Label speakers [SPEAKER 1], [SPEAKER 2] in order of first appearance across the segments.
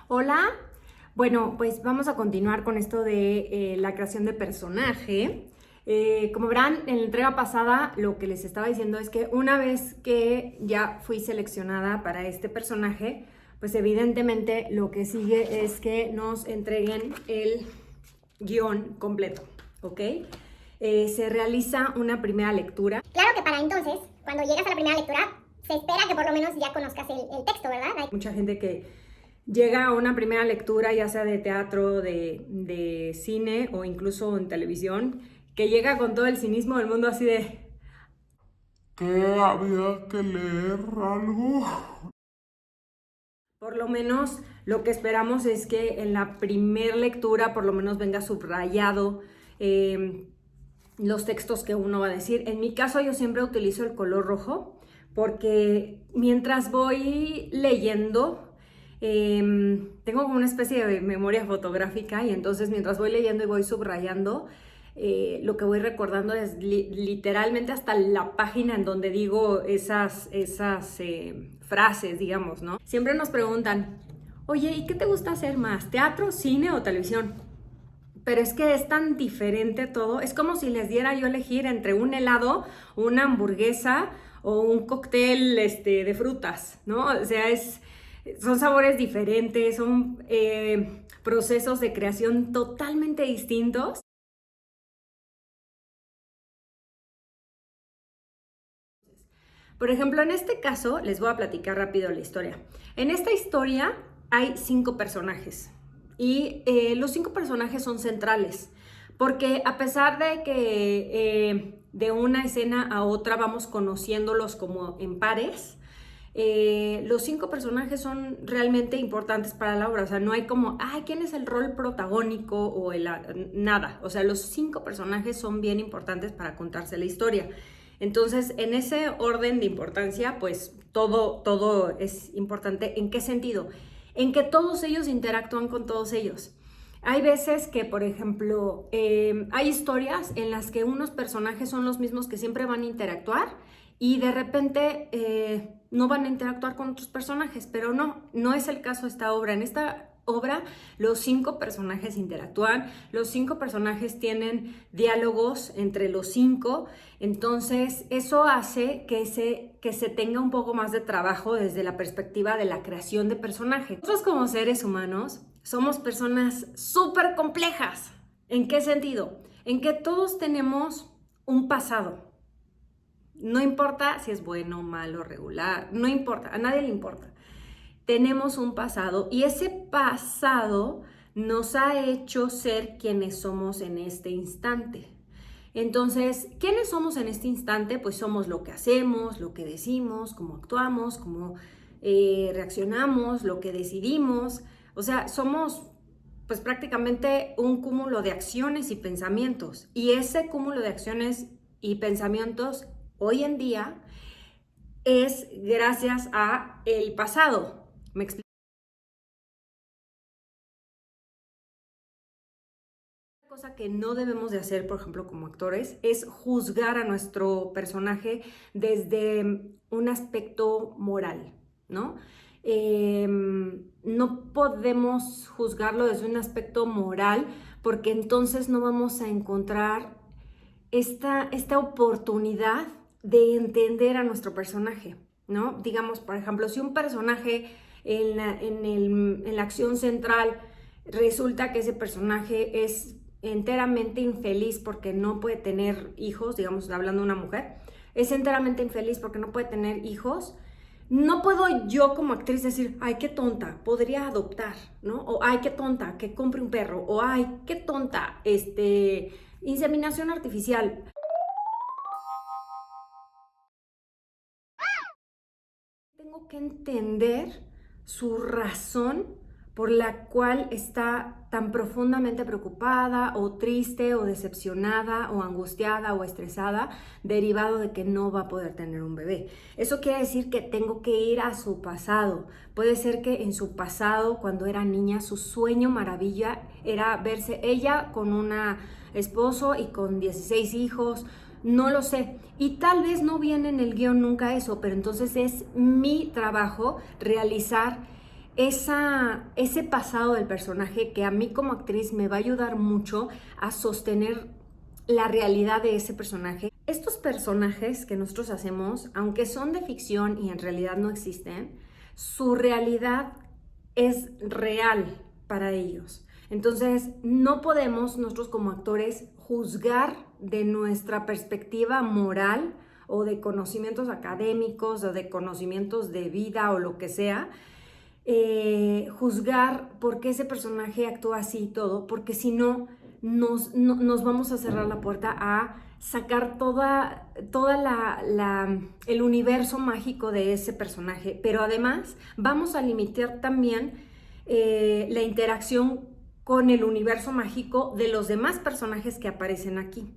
[SPEAKER 1] Hola, bueno, pues vamos a continuar con esto de la creación de personaje. Como verán, en la entrega pasada lo que les estaba diciendo es que una vez que ya fui seleccionada para este personaje, pues evidentemente lo que sigue es que nos entreguen el guión completo, ¿ok? Se realiza una primera lectura.
[SPEAKER 2] Claro que para entonces, cuando llegas a la primera lectura, se espera que por lo menos ya conozcas el texto, ¿verdad?
[SPEAKER 1] Hay mucha gente que llega a una primera lectura, ya sea de teatro, de cine o incluso en televisión, que llega con todo el cinismo del mundo así de...
[SPEAKER 3] ¿Qué había que leer algo?
[SPEAKER 1] Por lo menos lo que esperamos es que en la primera lectura por lo menos venga subrayado los textos que uno va a decir. En mi caso yo siempre utilizo el color rojo porque mientras voy leyendo tengo como una especie de memoria fotográfica y entonces mientras voy leyendo y voy subrayando lo que voy recordando es literalmente hasta la página en donde digo esas frases, digamos, ¿no? Siempre nos preguntan, oye, ¿y qué te gusta hacer más? ¿Teatro, cine o televisión? Pero es que es tan diferente todo. Es como si les diera yo a elegir entre un helado, una hamburguesa o un cóctel de frutas, ¿no? O sea, son sabores diferentes, son procesos de creación totalmente distintos. Por ejemplo, en este caso, les voy a platicar rápido la historia. En esta historia hay 5 personajes y los 5 personajes son centrales porque a pesar de que de una escena a otra vamos conociéndolos como en pares, los 5 personajes son realmente importantes para la obra. O sea, no hay como, ay, ¿quién es el rol protagónico? O nada. O sea, los 5 personajes son bien importantes para contarse la historia. Entonces, en ese orden de importancia, pues todo es importante. ¿En qué sentido? En que todos ellos interactúan con todos ellos. Hay veces que, por ejemplo, hay historias en las que unos personajes son los mismos que siempre van a interactuar y de repente no van a interactuar con otros personajes, pero no es el caso de esta obra. En esta obra los 5 personajes interactúan, los 5 personajes tienen diálogos entre los 5, entonces eso hace que se tenga un poco más de trabajo desde la perspectiva de la creación de personajes. Nosotros como seres humanos somos personas súper complejas. ¿En qué sentido? En que todos tenemos un pasado. No importa si es bueno, malo, regular, no importa, a nadie le importa. Tenemos un pasado y ese pasado nos ha hecho ser quienes somos en este instante. Entonces, ¿quiénes somos en este instante? Pues somos lo que hacemos, lo que decimos, cómo actuamos, cómo reaccionamos, lo que decidimos. O sea, somos pues prácticamente un cúmulo de acciones y pensamientos. Y ese cúmulo de acciones y pensamientos hoy en día es gracias a el pasado. ¿Me explico? Una cosa que no debemos de hacer, por ejemplo, como actores, es juzgar a nuestro personaje desde un aspecto moral, ¿no? No podemos juzgarlo desde un aspecto moral porque entonces no vamos a encontrar esta oportunidad de entender a nuestro personaje, ¿no? Digamos, por ejemplo, si un personaje en la acción central resulta que ese personaje es enteramente infeliz porque no puede tener hijos, digamos, hablando de una mujer, es enteramente infeliz porque no puede tener hijos, no puedo yo como actriz decir, ay, qué tonta, podría adoptar, ¿no? O ay, qué tonta, que compre un perro, o ay, qué tonta, inseminación artificial. Tengo que entender su razón por la cual está tan profundamente preocupada o triste o decepcionada o angustiada o estresada derivado de que no va a poder tener un bebé. Eso quiere decir que tengo que ir a su pasado. Puede ser que en su pasado, cuando era niña, su sueño maravilla era verse ella con un esposo y con 16 hijos. No lo sé. Y tal vez no viene en el guión nunca eso, pero entonces es mi trabajo realizar ese pasado del personaje que a mí como actriz me va a ayudar mucho a sostener la realidad de ese personaje. Estos personajes que nosotros hacemos, aunque son de ficción y en realidad no existen, su realidad es real para ellos. Entonces, no podemos nosotros como actores juzgar de nuestra perspectiva moral o de conocimientos académicos o de conocimientos de vida o lo que sea, juzgar por qué ese personaje actúa así y todo, porque si no, nos vamos a cerrar la puerta a sacar toda el universo mágico de ese personaje, pero además vamos a limitar también la interacción con el universo mágico de los demás personajes que aparecen aquí.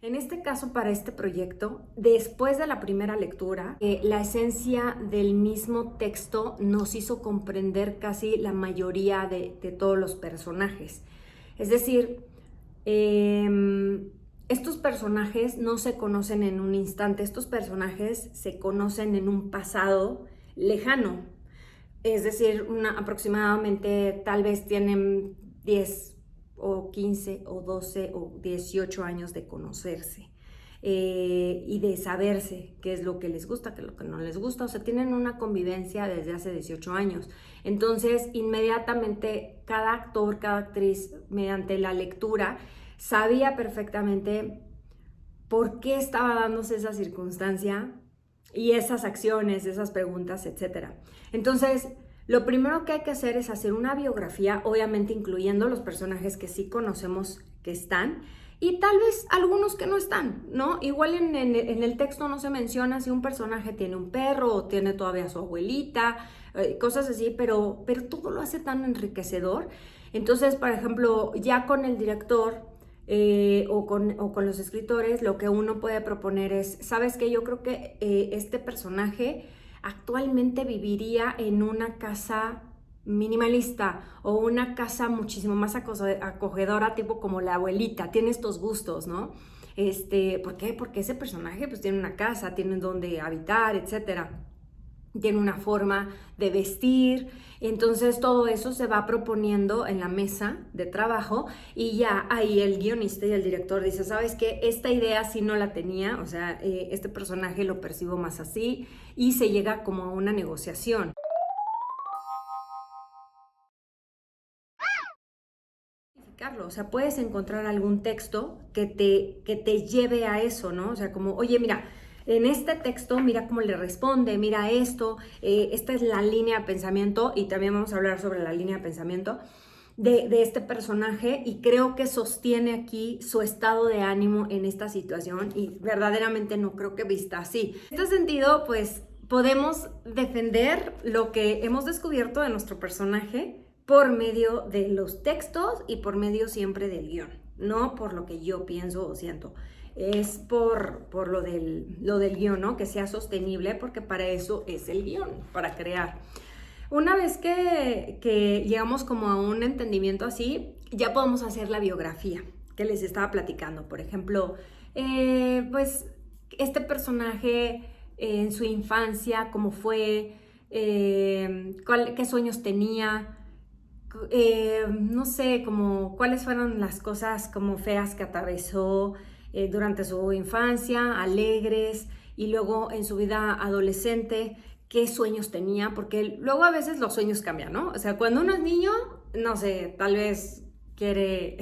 [SPEAKER 1] En este caso, para este proyecto, después de la primera lectura, la esencia del mismo texto nos hizo comprender casi la mayoría de todos los personajes. Es decir, estos personajes no se conocen en un instante, estos personajes se conocen en un pasado lejano. Es decir, aproximadamente tal vez tienen 10 o 15 o 12 o 18 años de conocerse y de saberse qué es lo que les gusta, qué es lo que no les gusta. O sea, tienen una convivencia desde hace 18 años. Entonces, inmediatamente cada actor, cada actriz, mediante la lectura, sabía perfectamente por qué estaba dándose esa circunstancia y esas acciones, esas preguntas, etc. Entonces, lo primero que hay que hacer es hacer una biografía, obviamente incluyendo los personajes que sí conocemos que están y tal vez algunos que no están, ¿no? Igual en el texto no se menciona si un personaje tiene un perro o tiene todavía a su abuelita, cosas así, pero todo lo hace tan enriquecedor. Entonces, por ejemplo, ya con el director o con los escritores, lo que uno puede proponer es, ¿sabes qué? Yo creo que este personaje actualmente viviría en una casa minimalista o una casa muchísimo más acogedora, tipo como la abuelita, tiene estos gustos, ¿no? ¿Por qué? Porque ese personaje pues tiene una casa, tiene donde habitar, etcétera. Tiene una forma de vestir, entonces todo eso se va proponiendo en la mesa de trabajo y ya ahí el guionista y el director dice, ¿sabes qué? Esta idea sí no la tenía, o sea, este personaje lo percibo más así y se llega como a una negociación. O sea, puedes encontrar algún texto que te lleve a eso, ¿no? O sea, como, oye, mira, en este texto, mira cómo le responde, mira esto, esta es la línea de pensamiento y también vamos a hablar sobre la línea de pensamiento de este personaje y creo que sostiene aquí su estado de ánimo en esta situación y verdaderamente no creo que vista así. En este sentido, pues podemos defender lo que hemos descubierto de nuestro personaje por medio de los textos y por medio siempre del guión, no por lo que yo pienso o siento. Es por lo del guión, ¿no? Que sea sostenible, porque para eso es el guión, para crear. Una vez que llegamos como a un entendimiento así, ya podemos hacer la biografía que les estaba platicando. Por ejemplo, pues este personaje en su infancia, cómo fue, qué sueños tenía, no sé, como cuáles fueron las cosas como feas que atravesó durante su infancia, alegres, y luego en su vida adolescente, qué sueños tenía, porque luego a veces los sueños cambian, ¿no? O sea, cuando uno es niño, no sé, tal vez quiere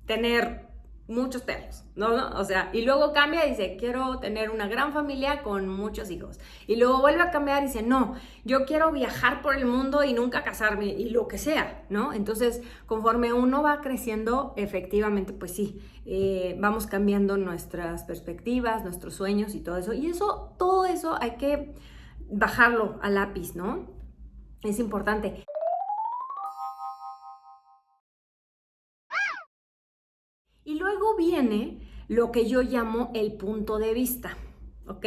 [SPEAKER 1] tener muchos perros, ¿no? O sea, y luego cambia y dice, quiero tener una gran familia con muchos hijos. Y luego vuelve a cambiar y dice, no, yo quiero viajar por el mundo y nunca casarme y lo que sea, ¿no? Entonces, conforme uno va creciendo, efectivamente, pues sí, vamos cambiando nuestras perspectivas, nuestros sueños y todo eso. Y todo eso hay que bajarlo a lápiz, ¿no? Es importante. Y luego viene lo que yo llamo el punto de vista, ¿ok?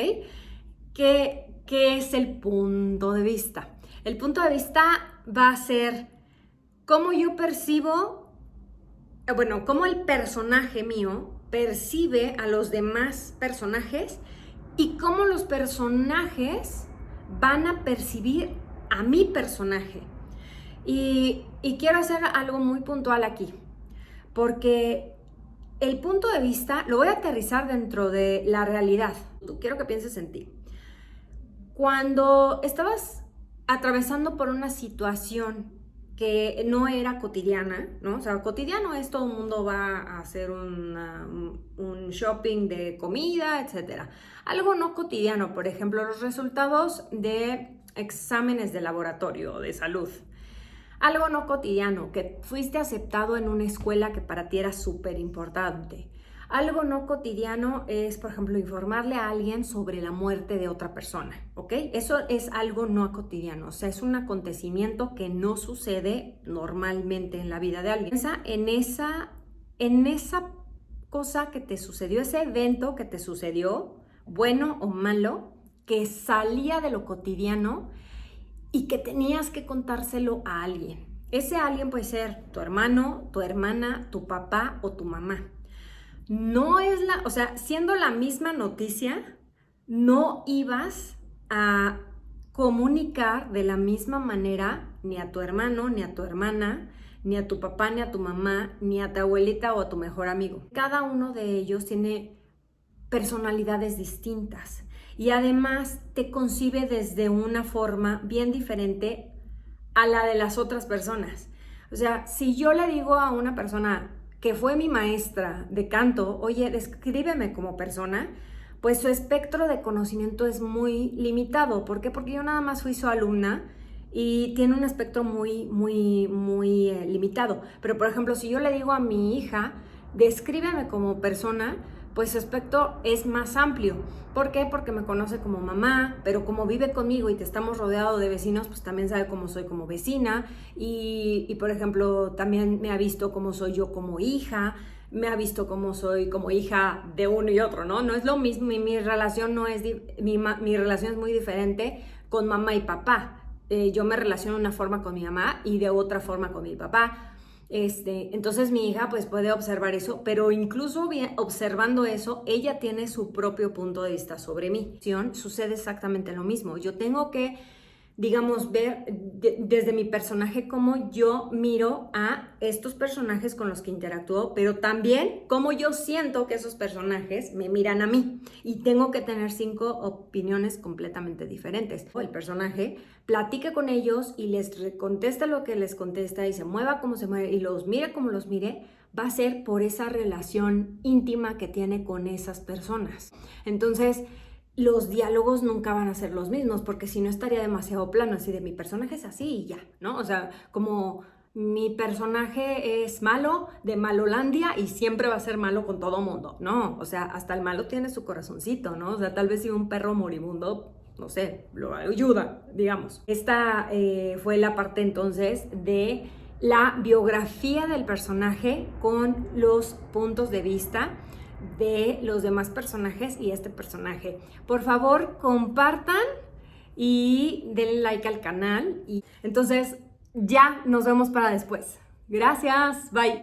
[SPEAKER 1] ¿Qué es el punto de vista? El punto de vista va a ser cómo yo percibo, cómo el personaje mío percibe a los demás personajes y cómo los personajes van a percibir a mi personaje. Y quiero hacer algo muy puntual aquí, porque el punto de vista lo voy a aterrizar dentro de la realidad. Quiero que pienses en ti. Cuando estabas atravesando por una situación que no era cotidiana, ¿no? O sea, cotidiano es todo el mundo va a hacer un shopping de comida, etc. Algo no cotidiano, por ejemplo, los resultados de exámenes de laboratorio de salud. Algo no cotidiano, que fuiste aceptado en una escuela que para ti era súper importante. Algo no cotidiano es, por ejemplo, informarle a alguien sobre la muerte de otra persona, ¿ok? Eso es algo no cotidiano, o sea, es un acontecimiento que no sucede normalmente en la vida de alguien. Piensa en esa cosa que te sucedió, ese evento que te sucedió, bueno o malo, que salía de lo cotidiano y que tenías que contárselo a alguien. Ese alguien puede ser tu hermano, tu hermana, tu papá o tu mamá. No es o sea, siendo la misma noticia, no ibas a comunicar de la misma manera ni a tu hermano, ni a tu hermana, ni a tu papá, ni a tu mamá, ni a tu abuelita o a tu mejor amigo. Cada uno de ellos tiene personalidades distintas y además te concibe desde una forma bien diferente a la de las otras personas. O sea, si yo le digo a una persona que fue mi maestra de canto, oye, descríbeme como persona, pues su espectro de conocimiento es muy limitado. ¿Por qué? Porque yo nada más fui su alumna y tiene un espectro muy limitado. Pero, por ejemplo, si yo le digo a mi hija, descríbeme como persona, pues su espectro es más amplio. ¿Por qué? Porque me conoce como mamá, pero como vive conmigo y te estamos rodeados de vecinos, pues también sabe cómo soy como vecina y por ejemplo, también me ha visto cómo soy yo como hija, me ha visto cómo soy como hija de uno y otro, ¿no? No es lo mismo, mi relación no es, mi relación es muy diferente con mamá y papá. Yo me relaciono de una forma con mi mamá y de otra forma con mi papá. Entonces mi hija pues puede observar eso, pero incluso observando eso, ella tiene su propio punto de vista sobre mí. Sucede exactamente lo mismo. Yo tengo que, digamos, ver desde mi personaje cómo yo miro a estos personajes con los que interactúo, pero también cómo yo siento que esos personajes me miran a mí. Y tengo que tener 5 opiniones completamente diferentes. El personaje platique con ellos y les contesta lo que les contesta y se mueva como se mueve y los mire como los mire, va a ser por esa relación íntima que tiene con esas personas. Entonces, los diálogos nunca van a ser los mismos, porque si no estaría demasiado plano, así de mi personaje es así y ya, ¿no? O sea, como mi personaje es malo de Malolandia y siempre va a ser malo con todo mundo, ¿no? O sea, hasta el malo tiene su corazoncito, ¿no? O sea, tal vez si un perro moribundo, no sé, lo ayuda, digamos. Esta fue la parte entonces de la biografía del personaje con los puntos de vista de los demás personajes y este personaje. Por favor, compartan y denle like al canal. Y entonces ya nos vemos para después. Gracias, bye.